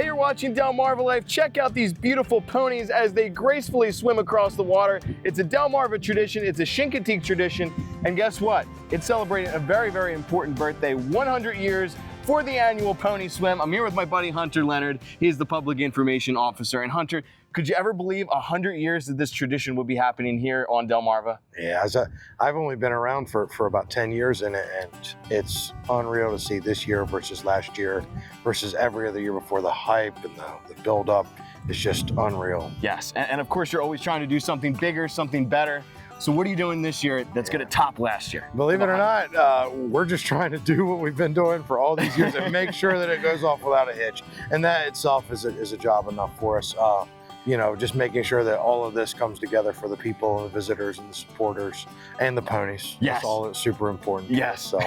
Hey, you're watching DelmarvaLife. Check out these beautiful ponies as they gracefully swim across the water. It's a Delmarva tradition, it's a Chincoteague tradition, and guess what? It's celebrating a very, very important birthday, 100 years for the annual pony swim. I'm here with my buddy Hunter Leonard. He's the public information officer. And Hunter, could you ever believe 100 years that this tradition would be happening here on Delmarva? Yeah, I've only been around for about 10 years and it's unreal to see this year versus last year versus every other year before. The hype and the build up is just unreal. Yes, and of course you're always trying to do something bigger, something better. So what are you doing this year that's going to top last year? Believe it or not, we're just trying to do what we've been doing for all these years and make sure that it goes off without a hitch. And that itself is a job enough for us. You know, just making sure that all of this comes together for the people and the visitors and the supporters and the ponies. Yes. That's all that's super important. Yes. So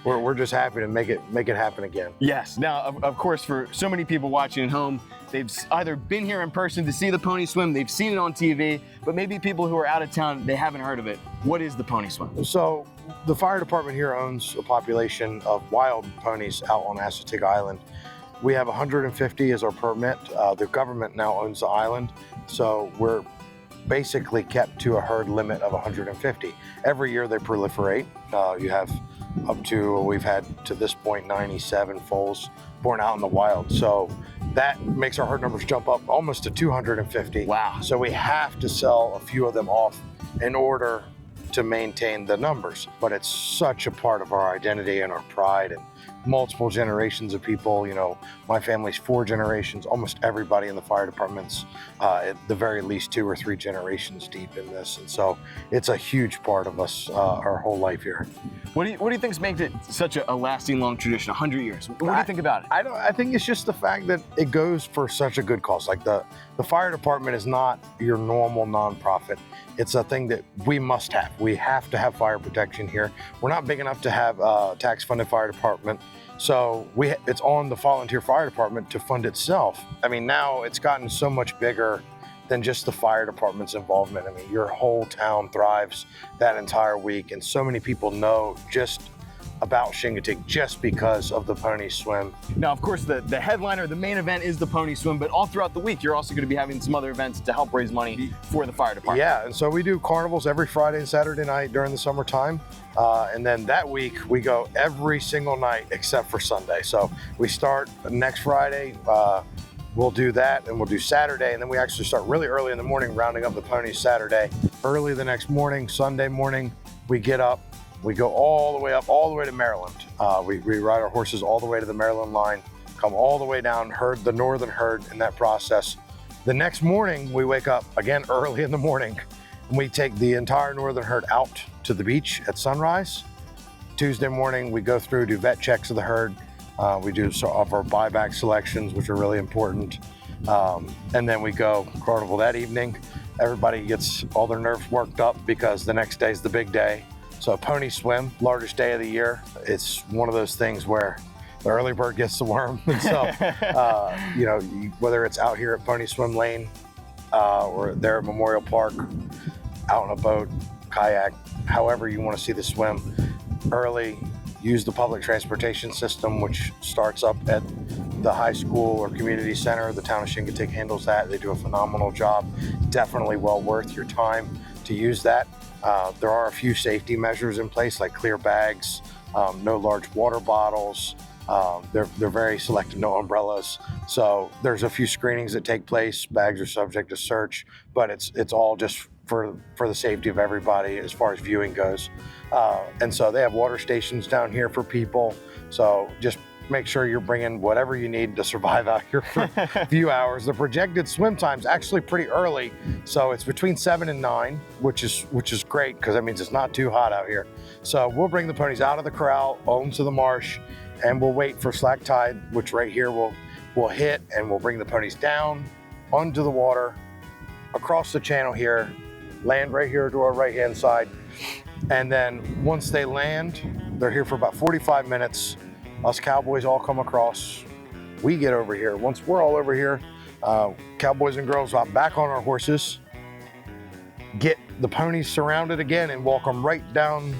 we're just happy to make it happen again. Yes. Now, of course, for so many people watching at home, they've either been here in person to see the pony swim, they've seen it on TV, but maybe people who are out of town, they haven't heard of it. What is the pony swim? So the fire department here owns a population of wild ponies out on Chincoteague Island. We have 150 as our permit. The government now owns the island, so we're basically kept to a herd limit of 150. Every year they proliferate. You have up to, we've had to this point 97 foals born out in the wild. So that makes our herd numbers jump up almost to 250. Wow. So we have to sell a few of them off in order to maintain the numbers. But it's such a part of our identity and our pride, and multiple generations of people. You know, my family's 4 generations, almost everybody in the fire department's at the very least 2 or 3 generations deep in this. And so it's a huge part of us, our whole life here. What do you think's made it such a lasting, long tradition, 100 years? What do you think about it? I think it's just the fact that it goes for such a good cause. Like the fire department is not your normal nonprofit. It's a thing that we must have. We have to have fire protection here. We're not big enough to have a tax-funded fire department. So it's on the volunteer fire department to fund itself. I mean, now it's gotten so much bigger than just the fire department's involvement. I mean, your whole town thrives that entire week, and so many people know just about Chincoteague just because of the pony swim. Now, of course, the headliner, the main event is the pony swim, but all throughout the week, you're also going to be having some other events to help raise money for the fire department. Yeah, and so we do carnivals every Friday and Saturday night during the summertime. And then that week, we go every single night except for Sunday. So we start next Friday, we'll do that, and we'll do Saturday, and then we actually start really early in the morning rounding up the ponies Saturday. Early the next morning, Sunday morning, we get up, we go all the way to Maryland. We ride our horses all the way to the Maryland line, come all the way down, herd the northern herd in that process. The next morning, we wake up again early in the morning, and we take the entire northern herd out to the beach at sunrise. Tuesday morning, we go through, do vet checks of the herd. We do some of our buyback selections, which are really important. And then we go carnival that evening. Everybody gets all their nerves worked up because the next day is the big day. So a pony swim, largest day of the year. It's one of those things where the early bird gets the worm. And so, you know, whether it's out here at Pony Swim Lane or there at Memorial Park, out on a boat, kayak, however you want to see the swim, early, use the public transportation system, which starts up at the high school or community center. The town of Chincoteague handles that. They do a phenomenal job. Definitely well worth your time to use that. There are a few safety measures in place, like clear bags, no large water bottles. They're very selective, no umbrellas. So there's a few screenings that take place. Bags are subject to search, but it's all just for the safety of everybody as far as viewing goes. And so they have water stations down here for people. So just make sure you're bringing whatever you need to survive out here for a few hours. The projected swim time's actually pretty early. So it's between 7 and 9, which is great because that means it's not too hot out here. So we'll bring the ponies out of the corral, onto the marsh, and we'll wait for slack tide, which right here we'll hit, and we'll bring the ponies down onto the water, across the channel here, land right here to our right-hand side. And then once they land, they're here for about 45 minutes. Us cowboys all come across. We get over here. Once we're all over here, cowboys and girls hop back on our horses, get the ponies surrounded again, and walk them right down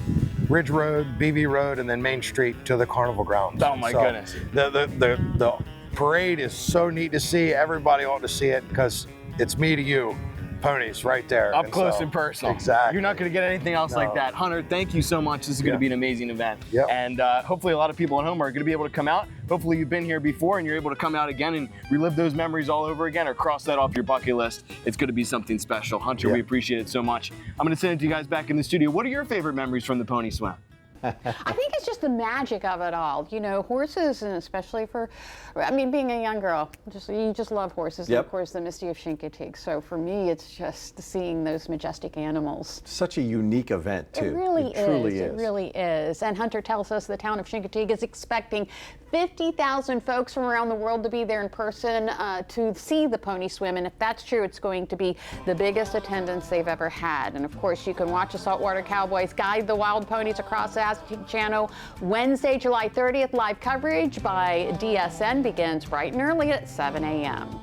Ridge Road, BB Road, and then Main Street to the carnival grounds. Oh my goodness. The parade is so neat to see. Everybody ought to see it because it's me to you. Ponies right there. Up close and personal. Exactly. You're not going to get anything else like that. Hunter, thank you so much. This is going to be an amazing event. Yep. And hopefully a lot of people at home are going to be able to come out. Hopefully you've been here before and you're able to come out again and relive those memories all over again or cross that off your bucket list. It's going to be something special. Hunter, we appreciate it so much. I'm going to send it to you guys back in the studio. What are your favorite memories from the Pony Swim? I think it's just the magic of it all. You know, horses, and especially for, I mean, being a young girl, you just love horses. And of course, the Misty of Chincoteague. So for me, it's just seeing those majestic animals. Such a unique event, too. It really is. Truly It really is. And Hunter tells us the town of Chincoteague is expecting 50,000 folks from around the world to be there in person to see the Pony Swim. And if that's true, it's going to be the biggest attendance they've ever had. And of course, you can watch the Saltwater Cowboys guide the wild ponies across the Aztec Channel Wednesday, July 30th. Live coverage by DSN begins bright and early at 7 a.m.